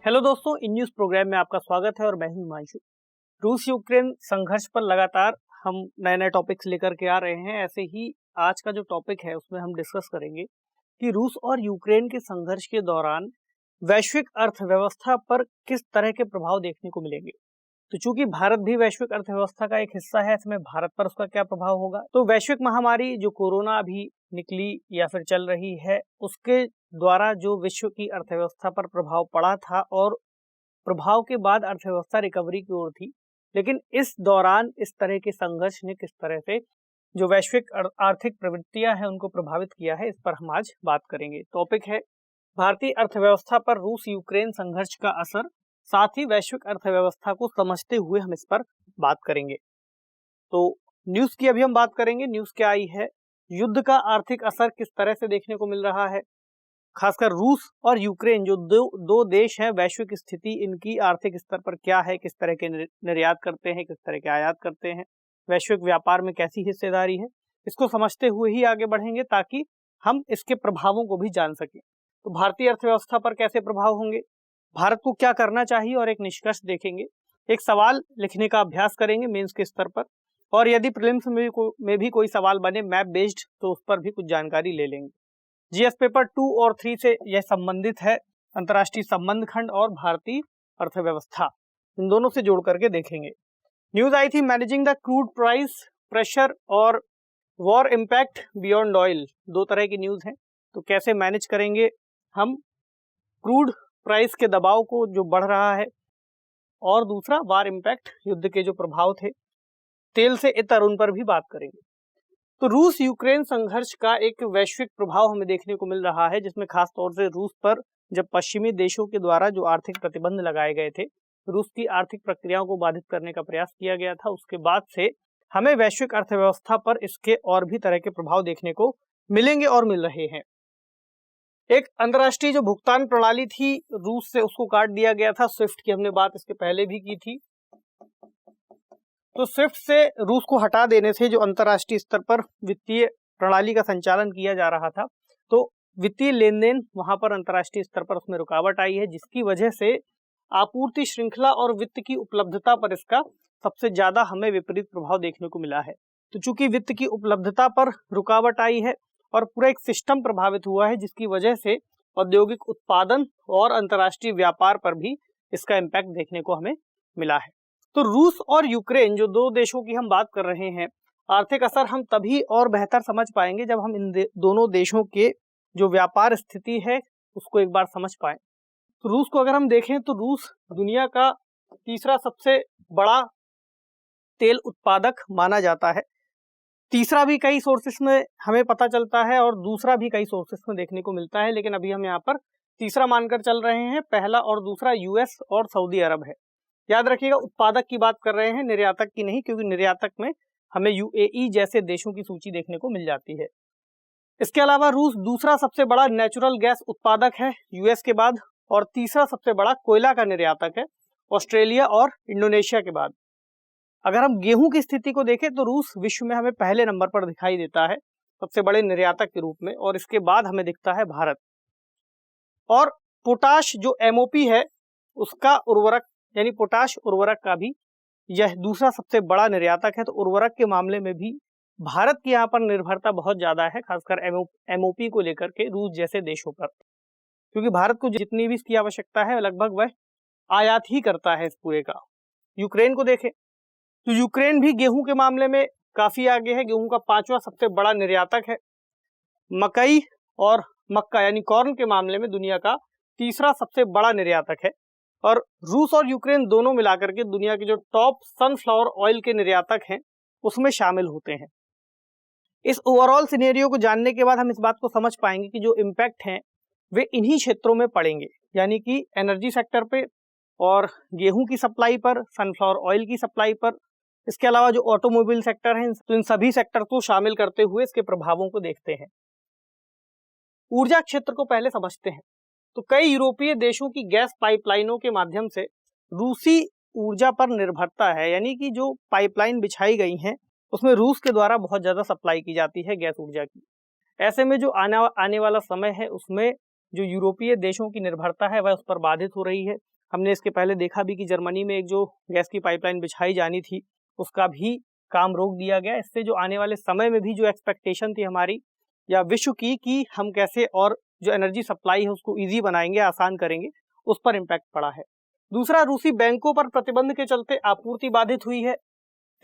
Hello दोस्तों, in news programme में आपका स्वागत है और मैं हूं हिमांशु। रूस यूक्रेन संघर्ष पर लगातार हम नए नए टॉपिक्स लेकर के आ रहे हैं। ऐसे ही आज का जो टॉपिक है उसमें हम डिस्कस करेंगे कि रूस और यूक्रेन के संघर्ष के दौरान वैश्विक अर्थव्यवस्था पर किस तरह के प्रभाव देखने को मिलेंगे। तो चूंकि भारत भी वैश्विक अर्थव्यवस्था का एक हिस्सा है, इसमें भारत पर उसका क्या प्रभाव होगा। तो वैश्विक महामारी जो कोरोना अभी निकली या फिर चल रही है, उसके द्वारा जो विश्व की अर्थव्यवस्था पर प्रभाव पड़ा था और प्रभाव के बाद अर्थव्यवस्था रिकवरी की ओर थी, लेकिन इस दौरान इस तरह के संघर्ष ने किस तरह से जो वैश्विक आर्थिक प्रवृत्तियां हैं उनको प्रभावित किया है, इस पर हम आज बात करेंगे। टॉपिक है भारतीय अर्थव्यवस्था पर रूस यूक्रेन संघर्ष का असर, साथ ही वैश्विक अर्थव्यवस्था को समझते हुए हम इस पर बात करेंगे। तो न्यूज़ की अभी हम बात करेंगे। न्यूज़ क्या आई है, युद्ध का आर्थिक असर किस तरह से देखने को मिल रहा है। खासकर रूस और यूक्रेन जो दो देश हैं, वैश्विक स्थिति इनकी आर्थिक स्तर पर क्या है, किस तरह के निर्यात करते हैं, किस तरह के आयात करते हैं, वैश्विक व्यापार में कैसी हिस्सेदारी है, इसको समझते हुए ही आगे बढ़ेंगे ताकि हम इसके प्रभावों को भी जान सकें। तो भारतीय अर्थव्यवस्था पर कैसे प्रभाव होंगे, भारत को क्या करना चाहिए और एक निष्कर्ष देखेंगे। एक सवाल लिखने का अभ्यास करेंगे मेंस के स्तर पर, और यदि प्रीलिम्स में भी कोई सवाल बने मैप बेस्ड तो उस पर भी कुछ जानकारी ले लेंगे। जीएस पेपर 2 और 3 से यह संबंधित है। अंतर्राष्ट्रीय संबंध खंड और भारतीय अर्थव्यवस्था, इन दोनों से जोड़ करके देखेंगे। न्यूज आई थी managing the crude price pressure और वॉर इम्पैक्ट बियॉन्ड ऑयल, दो तरह की न्यूज हैं। तो कैसे मैनेज करेंगे हम क्रूड प्राइस के दबाव को जो बढ़ रहा है, और दूसरा वॉर इम्पैक्ट, युद्ध के जो प्रभाव थे तेल से इतर, उन पर भी बात करेंगे। तो रूस यूक्रेन संघर्ष का एक वैश्विक प्रभाव हमें देखने को मिल रहा है, जिसमें खास तौर से रूस पर जब पश्चिमी देशों के द्वारा जो आर्थिक प्रतिबंध लगाए गए थे, रूस की आर्थिक प्रक्रियाओं को बाधित करने का प्रयास किया गया था, उसके बाद से हमें वैश्विक अर्थव्यवस्था पर इसके और भी तरह के प्रभाव देखने को मिलेंगे और मिल रहे हैं। एक अंतर्राष्ट्रीय जो भुगतान प्रणाली थी रूस से, उसको काट दिया गया था। स्विफ्ट की हमने बात इसके पहले भी की थी। तो स्विफ्ट से रूस को हटा देने से जो अंतर्राष्ट्रीय स्तर पर वित्तीय प्रणाली का संचालन किया जा रहा था, तो वित्तीय लेन देन वहां पर अंतर्राष्ट्रीय स्तर पर उसमें रुकावट आई है, जिसकी वजह से आपूर्ति श्रृंखला और वित्त की उपलब्धता पर इसका सबसे ज्यादा हमें विपरीत प्रभाव देखने को मिला है। तो चूंकि वित्त की उपलब्धता पर रुकावट आई है और पूरा एक सिस्टम प्रभावित हुआ है, जिसकी वजह से औद्योगिक उत्पादन और अंतर्राष्ट्रीय व्यापार पर भी इसका इम्पैक्ट देखने को हमें मिला है। तो रूस और यूक्रेन जो दो देशों की हम बात कर रहे हैं, आर्थिक असर हम तभी और बेहतर समझ पाएंगे जब हम इन दोनों देशों के जो व्यापार स्थिति है उसको एक बार समझ पाएं। तो रूस को अगर हम देखें तो रूस दुनिया का तीसरा सबसे बड़ा तेल उत्पादक माना जाता है। तीसरा भी कई सोर्सेस में हमें पता चलता है और दूसरा भी कई सोर्सेस में देखने को मिलता है, लेकिन अभी हम यहाँ पर तीसरा मानकर चल रहे हैं। पहला और दूसरा यूएस और सऊदी अरब है। याद रखिएगा, उत्पादक की बात कर रहे हैं, निर्यातक की नहीं, क्योंकि निर्यातक में हमें यूएई जैसे देशों की सूची देखने को मिल जाती है। इसके अलावा रूस दूसरा सबसे बड़ा नेचुरल गैस उत्पादक है यूएस के बाद, और तीसरा सबसे बड़ा कोयला का निर्यातक है ऑस्ट्रेलिया और इंडोनेशिया के बाद। अगर हम गेहूं की स्थिति को देखें तो रूस विश्व में हमें पहले नंबर पर दिखाई देता है सबसे बड़े निर्यातक के रूप में, और इसके बाद हमें दिखता है भारत। और पोटाश जो एमओपी है उसका उर्वरक यानी पोटाश उर्वरक का भी यह दूसरा सबसे बड़ा निर्यातक है। तो उर्वरक के मामले में भी भारत की यहाँ पर निर्भरता बहुत ज्यादा है, खासकर एमओपी को लेकर के रूस जैसे देशों पर, क्योंकि भारत को जितनी भी इसकी आवश्यकता है लगभग वह आयात ही करता है इस पूरे का। यूक्रेन को देखें तो यूक्रेन भी गेहूं के मामले में काफी आगे है, गेहूं का 5वां सबसे बड़ा निर्यातक है। मकई और मक्का यानी कॉर्न के मामले में दुनिया का तीसरा सबसे बड़ा निर्यातक है। और रूस और यूक्रेन दोनों मिलाकर के दुनिया के जो टॉप सनफ्लावर ऑयल के निर्यातक हैं उसमें शामिल होते हैं। इस ओवरऑल सिनेरियो को जानने के बाद हम इस बात को समझ पाएंगे कि जो इम्पैक्ट हैं वे इन्हीं क्षेत्रों में पड़ेंगे, यानी कि एनर्जी सेक्टर पे और गेहूं की सप्लाई पर, सनफ्लावर ऑयल की सप्लाई पर। इसके अलावा जो ऑटोमोबाइल सेक्टर है, तो इन सभी सेक्टर को शामिल करते हुए इसके प्रभावों को देखते हैं। ऊर्जा क्षेत्र को पहले समझते हैं। तो कई यूरोपीय देशों की गैस पाइपलाइनों के माध्यम से रूसी ऊर्जा पर निर्भरता है, यानी कि जो पाइपलाइन बिछाई गई हैं उसमें रूस के द्वारा बहुत ज्यादा सप्लाई की जाती है गैस ऊर्जा की। ऐसे में जो आने वाला समय है उसमें जो यूरोपीय देशों की निर्भरता है वह उस पर बाधित हो रही है। हमने इसके पहले देखा भी कि जर्मनी में एक जो गैस की पाइपलाइन बिछाई जानी थी उसका भी काम रोक दिया गया। इससे जो आने वाले समय में भी जो एक्सपेक्टेशन थी हमारी या विश्व की कि हम कैसे और जो एनर्जी सप्लाई है उसको ईजी बनाएंगे, आसान करेंगे, उस पर इम्पैक्ट पड़ा है। दूसरा, रूसी बैंकों पर प्रतिबंध के चलते आपूर्ति बाधित हुई है,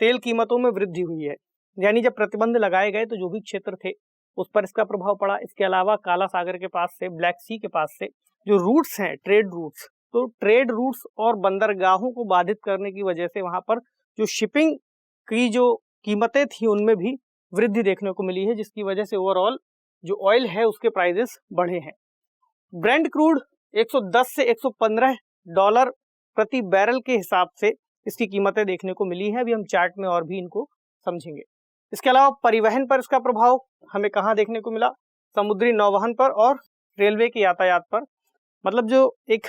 तेल कीमतों में वृद्धि हुई है। यानी जब प्रतिबंध लगाए गए तो जो भी क्षेत्र थे उस पर इसका प्रभाव पड़ा। इसके अलावा काला सागर के पास से, ब्लैक सी के पास से जो रूट्स हैं, ट्रेड रूट्स, तो ट्रेड रूट्स और बंदरगाहों को बाधित करने की वजह से वहां पर जो शिपिंग की जो कीमतें थी उनमें भी वृद्धि देखने को मिली है, जिसकी वजह से ओवरऑल जो ऑयल है उसके प्राइसेस बढ़े हैं। ब्रेंट क्रूड 110 से 115 डॉलर प्रति बैरल के हिसाब से इसकी कीमतें देखने को मिली है। अभी हम चार्ट में और भी इनको समझेंगे। इसके अलावा परिवहन पर इसका प्रभाव हमें कहाँ देखने को मिला? समुद्री नौवहन पर और रेलवे के यातायात पर। मतलब जो एक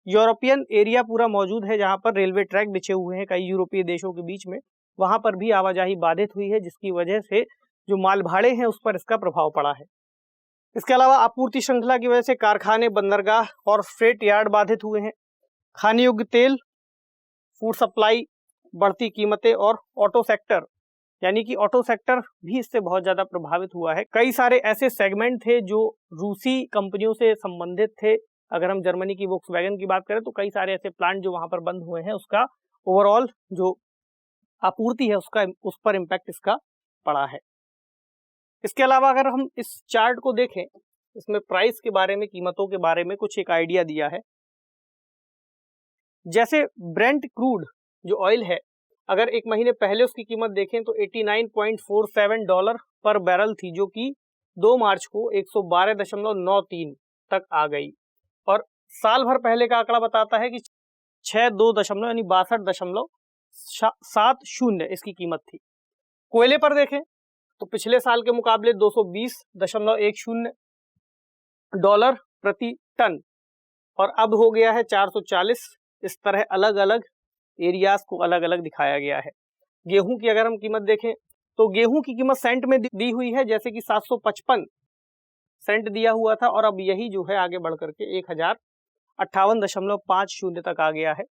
यूरोपियन एरिया पूरा मौजूद है जहां पर रेलवे ट्रैक बिछे हुए हैं कई यूरोपीय देशों के बीच में, वहां पर भी आवाजाही बाधित हुई है, जिसकी वजह से जो माल भाड़े हैं उस पर इसका प्रभाव पड़ा है। इसके अलावा आपूर्ति श्रृंखला की वजह से कारखाने, बंदरगाह और फ्रेट यार्ड बाधित हुए हैं। खाने योग्य तेल, फूड सप्लाई, बढ़ती कीमतें और ऑटो सेक्टर, यानी कि ऑटो सेक्टर भी इससे बहुत ज्यादा प्रभावित हुआ है। कई सारे ऐसे सेगमेंट थे जो रूसी कंपनियों से संबंधित थे। अगर हम जर्मनी की वोक्सवैगन की बात करें तो कई सारे ऐसे प्लांट जो वहां पर बंद हुए हैं, उसका ओवरऑल जो आपूर्ति है उस पर इम्पैक्ट इसका पड़ा है। इसके अलावा अगर हम इस चार्ट को देखें, इसमें प्राइस के बारे में, कीमतों के बारे में कुछ एक आइडिया दिया है। जैसे ब्रेंट क्रूड जो ऑयल है, अगर एक महीने पहले उसकी कीमत देखें तो 89.47 डॉलर पर बैरल थी, जो कि 2 मार्च को 112.93 तक आ गई। और साल भर पहले का आंकड़ा बताता है कि 62 यानी 62.70 इसकी कीमत थी। कोयले पर देखें तो पिछले साल के मुकाबले 220.10 डॉलर प्रति टन और अब हो गया है 440। इस तरह अलग अलग एरियाज को अलग अलग दिखाया गया है। गेहूं की अगर हम कीमत देखें तो गेहूं की कीमत सेंट में दी हुई है, जैसे कि 755 सेंट दिया हुआ था और अब यही जो है आगे बढ़ करके 1058.50 तक आ गया है।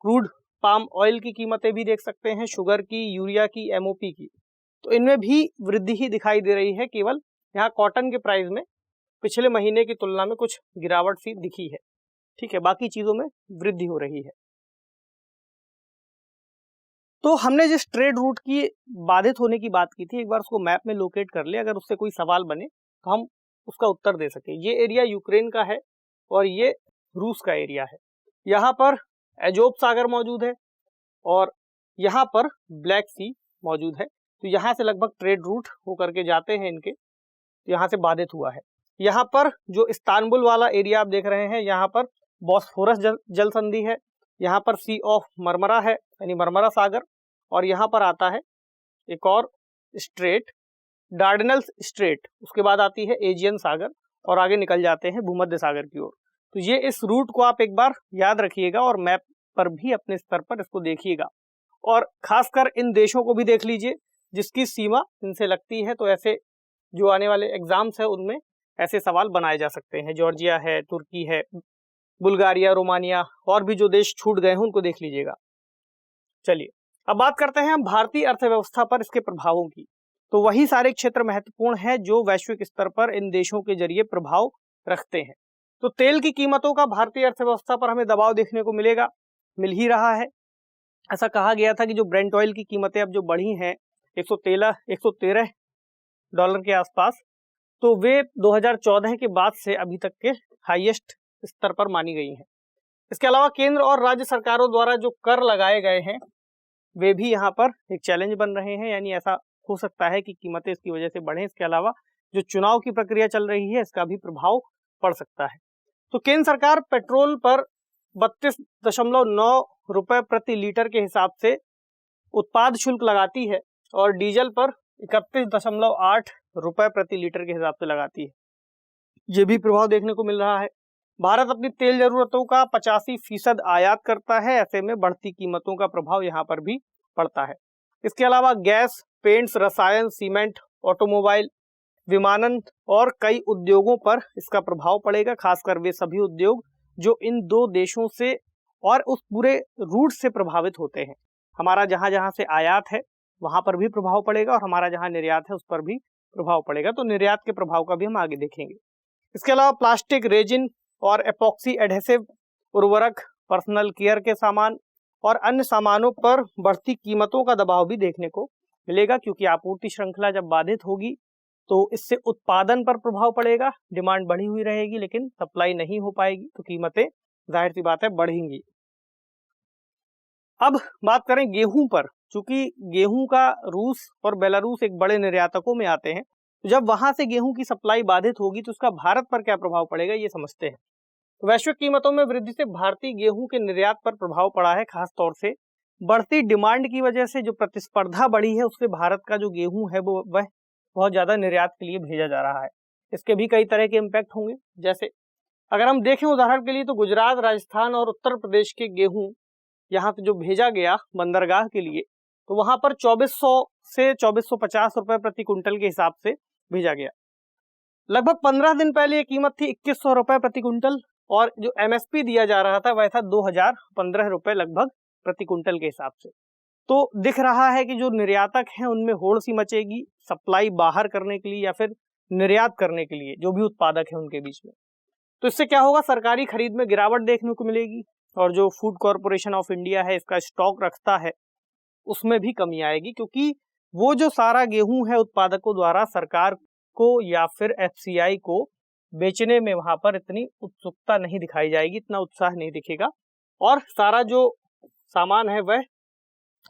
क्रूड पाम ऑयल की कीमतें भी देख सकते हैं, शुगर की, यूरिया की, एमओपी की, तो इनमें भी वृद्धि ही दिखाई दे रही है। केवल यहाँ कॉटन के प्राइस में पिछले महीने की तुलना में कुछ गिरावट सी दिखी है, ठीक है, बाकी चीजों में वृद्धि हो रही है। तो हमने जिस ट्रेड रूट की बाधित होने की बात की थी, एक बार उसको मैप में लोकेट कर ले, अगर उससे कोई सवाल बने तो हम उसका उत्तर दे सके। ये एरिया यूक्रेन का है और ये रूस का एरिया है। यहाँ पर एजोब सागर मौजूद है और यहाँ पर ब्लैक सी मौजूद है। तो यहाँ से लगभग ट्रेड रूट होकर के जाते हैं इनके, तो यहाँ से बाधित हुआ है। यहाँ पर जो इस्तांबुल वाला एरिया आप देख रहे हैं, यहाँ पर बॉस्फोरस जल संधि है, यहाँ पर सी ऑफ मरमरा है यानी मरमरा सागर, और यहाँ पर आता है एक और स्ट्रेट, डार्डेनल्स स्ट्रेट, उसके बाद आती है एजियन सागर और आगे निकल जाते हैं भूमध्य सागर की ओर। तो ये इस रूट को आप एक बार याद रखिएगा और मैप पर भी अपने स्तर पर इसको देखिएगा और खासकर इन देशों को भी देख लीजिए जिसकी सीमा इनसे लगती है। तो ऐसे जो आने वाले एग्जाम्स है उनमें ऐसे सवाल बनाए जा सकते हैं। जॉर्जिया है, तुर्की है, बुल्गारिया, रोमानिया और भी जो देश छूट गए हैं उनको देख लीजिएगा। चलिए अब बात करते हैं हम भारतीय अर्थव्यवस्था पर इसके प्रभावों की। तो वही सारे क्षेत्र महत्वपूर्ण हैं जो वैश्विक स्तर पर इन देशों के जरिए प्रभाव रखते हैं। तो तेल की कीमतों का भारतीय अर्थव्यवस्था पर हमें दबाव देखने को मिलेगा, मिल ही रहा है। ऐसा कहा गया था कि जो ब्रेंट ऑयल की कीमतें अब जो बढ़ी हैं 113 डॉलर के आसपास, तो वे 2014 के बाद से अभी तक के हाईएस्ट स्तर पर मानी गई हैं। इसके अलावा केंद्र और राज्य सरकारों द्वारा जो कर लगाए गए हैं वे भी यहाँ पर एक चैलेंज बन रहे हैं, यानी ऐसा हो सकता है कि कीमतें इसकी वजह से बढ़ें। इसके अलावा जो चुनाव की प्रक्रिया चल रही है इसका भी प्रभाव पड़ सकता है। तो केंद्र सरकार पेट्रोल पर 32.9 रुपए प्रति लीटर के हिसाब से उत्पाद शुल्क लगाती है और डीजल पर 31.8 रुपए प्रति लीटर के हिसाब से लगाती है। ये भी प्रभाव देखने को मिल रहा है। भारत अपनी तेल जरूरतों का 85% आयात करता है, ऐसे में बढ़ती कीमतों का प्रभाव यहाँ पर भी पड़ता है। इसके अलावा गैस, पेंट्स, रसायन, सीमेंट, ऑटोमोबाइल, विमानन और कई उद्योगों पर इसका प्रभाव पड़ेगा, खासकर वे सभी उद्योग जो इन दो देशों से और उस पूरे रूट से प्रभावित होते हैं। हमारा जहां जहां से आयात है वहां पर भी प्रभाव पड़ेगा और हमारा जहां निर्यात है उस पर भी प्रभाव पड़ेगा। तो निर्यात के प्रभाव का भी हम आगे देखेंगे। इसके अलावा प्लास्टिक, रेजिन और एपॉक्सी एडहेसिव, उर्वरक, पर्सनल केयर के सामान और अन्य सामानों पर बढ़ती कीमतों का दबाव भी देखने को मिलेगा, क्योंकि आपूर्ति श्रृंखला जब बाधित होगी तो इससे उत्पादन पर प्रभाव पड़ेगा। डिमांड बढ़ी हुई रहेगी लेकिन सप्लाई नहीं हो पाएगी तो कीमतें जाहिर सी बात है बढ़ेंगी। अब बात करें गेहूं पर, चूंकि गेहूं का रूस और बेलारूस एक बड़े निर्यातकों में आते हैं, तो जब वहां से गेहूं की सप्लाई बाधित होगी तो उसका भारत पर क्या प्रभाव पड़ेगा ये समझते हैं। तो वैश्विक कीमतों में वृद्धि से भारतीय गेहूं के निर्यात पर प्रभाव पड़ा है। खास तौर से बढ़ती डिमांड की वजह से जो प्रतिस्पर्धा बढ़ी है उससे भारत का जो गेहूं है वो वह बहुत ज्यादा निर्यात के लिए भेजा जा रहा है। इसके भी कई तरह के इम्पैक्ट होंगे। जैसे अगर हम देखें उदाहरण के लिए तो गुजरात, राजस्थान और उत्तर प्रदेश के गेहूं यहाँ पे जो भेजा गया बंदरगाह के लिए, तो वहां पर 2400 से 2450 रुपए प्रति क्विंटल के हिसाब से भेजा गया। लगभग 15 दिन पहले ये कीमत थी 2100 रुपए प्रति क्विंटल और जो एमएसपी दिया जा रहा था वह था 2015 रुपए लगभग प्रति क्विंटल के हिसाब से। तो दिख रहा है कि जो निर्यातक हैं उनमें होड़ सी मचेगी सप्लाई बाहर करने के लिए या फिर निर्यात करने के लिए, जो भी उत्पादक है उनके बीच में। तो इससे क्या होगा, सरकारी खरीद में गिरावट देखने को मिलेगी और जो फूड कॉर्पोरेशन ऑफ इंडिया है इसका स्टॉक रखता है उसमें भी कमी आएगी, क्योंकि वो जो सारा गेहूं है उत्पादकों द्वारा सरकार को या फिर एफसीआई को बेचने में वहां पर इतनी उत्सुकता नहीं दिखाई जाएगी, इतना उत्साह नहीं दिखेगा और सारा जो सामान है वह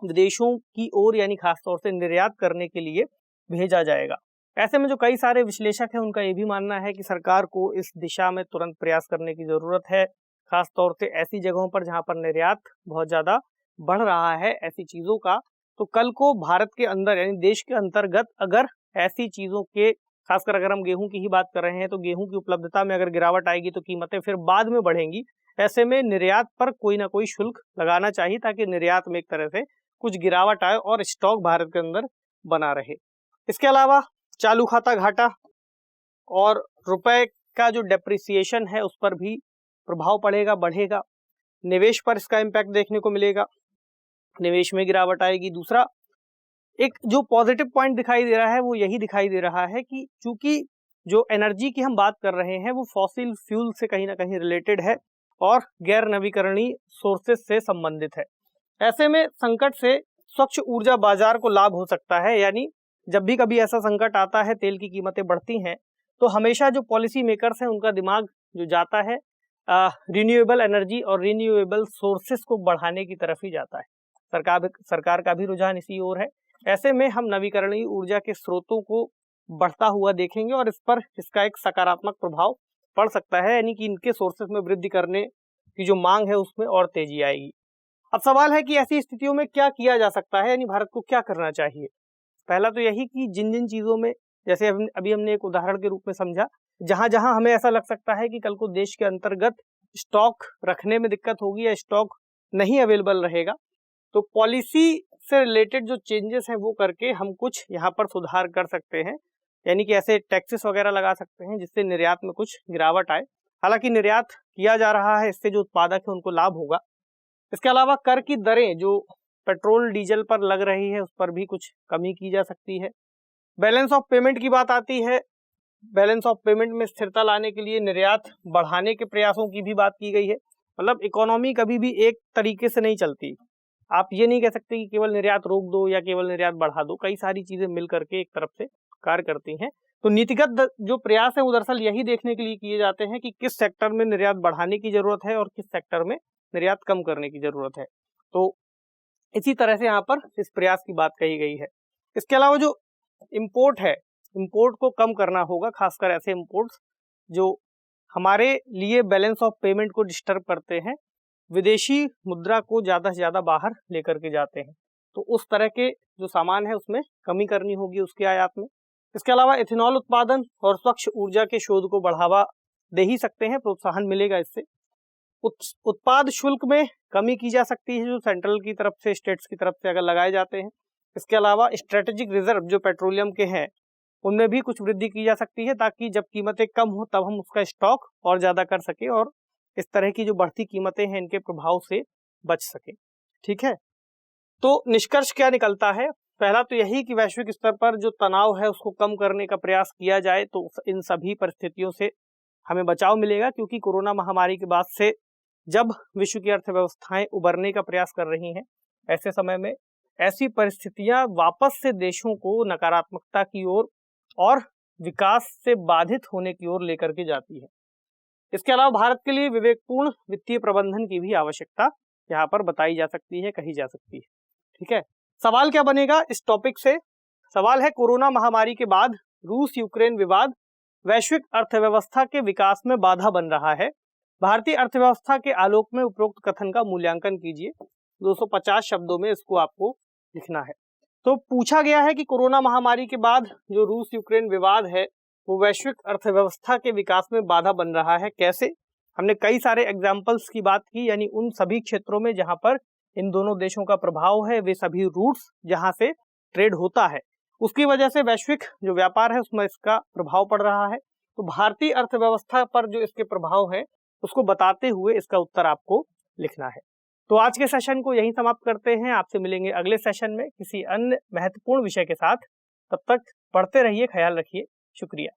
विदेशों की ओर यानी खासतौर से निर्यात करने के लिए भेजा जाएगा। ऐसे में जो कई सारे विश्लेषक हैं उनका ये भी मानना है कि सरकार को इस दिशा में तुरंत प्रयास करने की जरूरत है, खासतौर से ऐसी जगहों पर जहां पर निर्यात बहुत ज्यादा बढ़ रहा है ऐसी चीजों का। तो कल को भारत के अंदर यानी देश के अंतर्गत अगर ऐसी चीजों के, खासकर अगर हम गेहूं की ही बात कर रहे हैं, तो गेहूं की उपलब्धता में अगर गिरावट आएगी तो कीमतें फिर बाद में बढ़ेंगी। ऐसे में निर्यात पर कोई ना कोई शुल्क लगाना चाहिए ताकि निर्यात में एक तरह से कुछ गिरावट आए और स्टॉक भारत के अंदर बना रहे। इसके अलावा चालू खाता घाटा और रुपए का जो डेप्रिसिएशन है उस पर भी प्रभाव पड़ेगा, बढ़ेगा। निवेश पर इसका इम्पैक्ट देखने को मिलेगा, निवेश में गिरावट आएगी। दूसरा एक जो पॉजिटिव पॉइंट दिखाई दे रहा है वो यही दिखाई दे रहा है कि चूंकि जो एनर्जी की हम बात कर रहे हैं वो फॉसिल फ्यूल से कहीं ना कहीं रिलेटेड है और गैर नवीकरणीय सोर्सेज से संबंधित है। ऐसे में संकट से स्वच्छ ऊर्जा बाजार को लाभ हो सकता है, यानी जब भी कभी ऐसा संकट आता है, तेल की कीमतें बढ़ती हैं, तो हमेशा जो पॉलिसी मेकर्स हैं उनका दिमाग जो जाता है रिन्यूएबल एनर्जी और रिन्यूएबल सोर्सेस को बढ़ाने की तरफ ही जाता है। सरकार का भी रुझान इसी ओर है। ऐसे में हम नवीकरणीय ऊर्जा के स्रोतों को बढ़ता हुआ देखेंगे और इस पर इसका एक सकारात्मक प्रभाव पड़ सकता है, यानी कि इनके सोर्सेस में वृद्धि करने की जो मांग है उसमें और तेजी आएगी। अब सवाल है कि ऐसी स्थितियों में क्या किया जा सकता है, यानी भारत को क्या करना चाहिए। पहला तो यही कि जिन जिन चीजों में, जैसे अभी हमने एक उदाहरण के रूप में समझा, जहां जहां हमें ऐसा लग सकता है कि कल को देश के अंतर्गत स्टॉक रखने में दिक्कत होगी या स्टॉक नहीं अवेलेबल रहेगा, तो पॉलिसी से रिलेटेड जो चेंजेस हैं वो करके हम कुछ यहाँ पर सुधार कर सकते हैं, यानी कि ऐसे टैक्सेस वगैरह लगा सकते हैं जिससे निर्यात में कुछ गिरावट आए। हालांकि निर्यात किया जा रहा है, इससे जो उत्पादक है उनको लाभ होगा। इसके अलावा कर की दरें जो पेट्रोल डीजल पर लग रही है उस पर भी कुछ कमी की जा सकती है। बैलेंस ऑफ पेमेंट की बात आती है, बैलेंस ऑफ पेमेंट में स्थिरता लाने के लिए निर्यात बढ़ाने के प्रयासों की भी बात की गई है। मतलब इकोनॉमी कभी भी एक तरीके से नहीं चलती, आप ये नहीं कह सकते कि केवल निर्यात रोक दो या केवल निर्यात बढ़ा दो, कई सारी चीजें मिल करके एक तरफ से कार्य करती हैं। तो नीतिगत जो प्रयास है वो दरअसल यही देखने के लिए किए जाते हैं कि किस सेक्टर में निर्यात बढ़ाने की जरूरत है और किस सेक्टर में निर्यात कम करने की जरूरत है। तो इसी तरह से यहाँ पर इस प्रयास की बात कही गई है। इसके अलावा जो इम्पोर्ट है, इम्पोर्ट को कम करना होगा, खासकर ऐसे इम्पोर्ट्स जो हमारे लिए बैलेंस ऑफ पेमेंट को डिस्टर्ब करते हैं, विदेशी मुद्रा को ज्यादा से ज्यादा बाहर लेकर के जाते हैं। तो उस तरह के जो सामान है उसमें कमी करनी होगी उसके आयात में। इसके अलावा इथेनॉल उत्पादन और स्वच्छ ऊर्जा के शोध को बढ़ावा दे ही सकते हैं, प्रोत्साहन मिलेगा इससे। उत्पाद शुल्क में कमी की जा सकती है जो सेंट्रल की तरफ से, स्टेट्स की तरफ से अगर लगाए जाते हैं। इसके अलावा स्ट्रेटेजिक रिजर्व जो पेट्रोलियम के हैं उनमें भी कुछ वृद्धि की जा सकती है ताकि जब कीमतें कम हो तब हम उसका स्टॉक और ज्यादा कर सके और इस तरह की जो बढ़ती कीमतें हैं इनके प्रभाव से बच सके। ठीक है, तो निष्कर्ष क्या निकलता है? पहला तो यही कि वैश्विक स्तर पर जो तनाव है उसको कम करने का प्रयास किया जाए तो इन सभी परिस्थितियों से हमें बचाव मिलेगा, क्योंकि कोरोना महामारी के बाद से जब विश्व की अर्थव्यवस्थाएं उबरने का प्रयास कर रही हैं, ऐसे समय में ऐसी परिस्थितियां वापस से देशों को नकारात्मकता की ओर और विकास से बाधित होने की ओर लेकर के जाती है। इसके अलावा भारत के लिए विवेकपूर्ण वित्तीय प्रबंधन की भी आवश्यकता यहाँ पर बताई जा सकती है, कही जा सकती है। ठीक है, सवाल क्या बनेगा इस टॉपिक से? सवाल है, कोरोना महामारी के बाद रूस यूक्रेन विवाद वैश्विक अर्थव्यवस्था के विकास में बाधा बन रहा है। भारतीय अर्थव्यवस्था के आलोक में उपरोक्त कथन का मूल्यांकन कीजिए। 250 शब्दों में इसको आपको लिखना है। तो पूछा गया है कि कोरोना महामारी के बाद जो रूस यूक्रेन विवाद है वो वैश्विक अर्थव्यवस्था के विकास में बाधा बन रहा है। कैसे? हमने कई सारे एग्जाम्पल्स की बात की, यानी उन सभी क्षेत्रों में जहां पर इन दोनों देशों का प्रभाव है, वे सभी रूट्स जहां से ट्रेड होता है, उसकी वजह से वैश्विक जो व्यापार है उसमें इसका प्रभाव पड़ रहा है। तो भारतीय अर्थव्यवस्था पर जो इसके प्रभाव है उसको बताते हुए इसका उत्तर आपको लिखना है। तो आज के सेशन को यहीं समाप्त करते हैं। आपसे मिलेंगे अगले सेशन में किसी अन्य महत्वपूर्ण विषय के साथ। तब तक पढ़ते रहिए, ख्याल रखिए, शुक्रिया।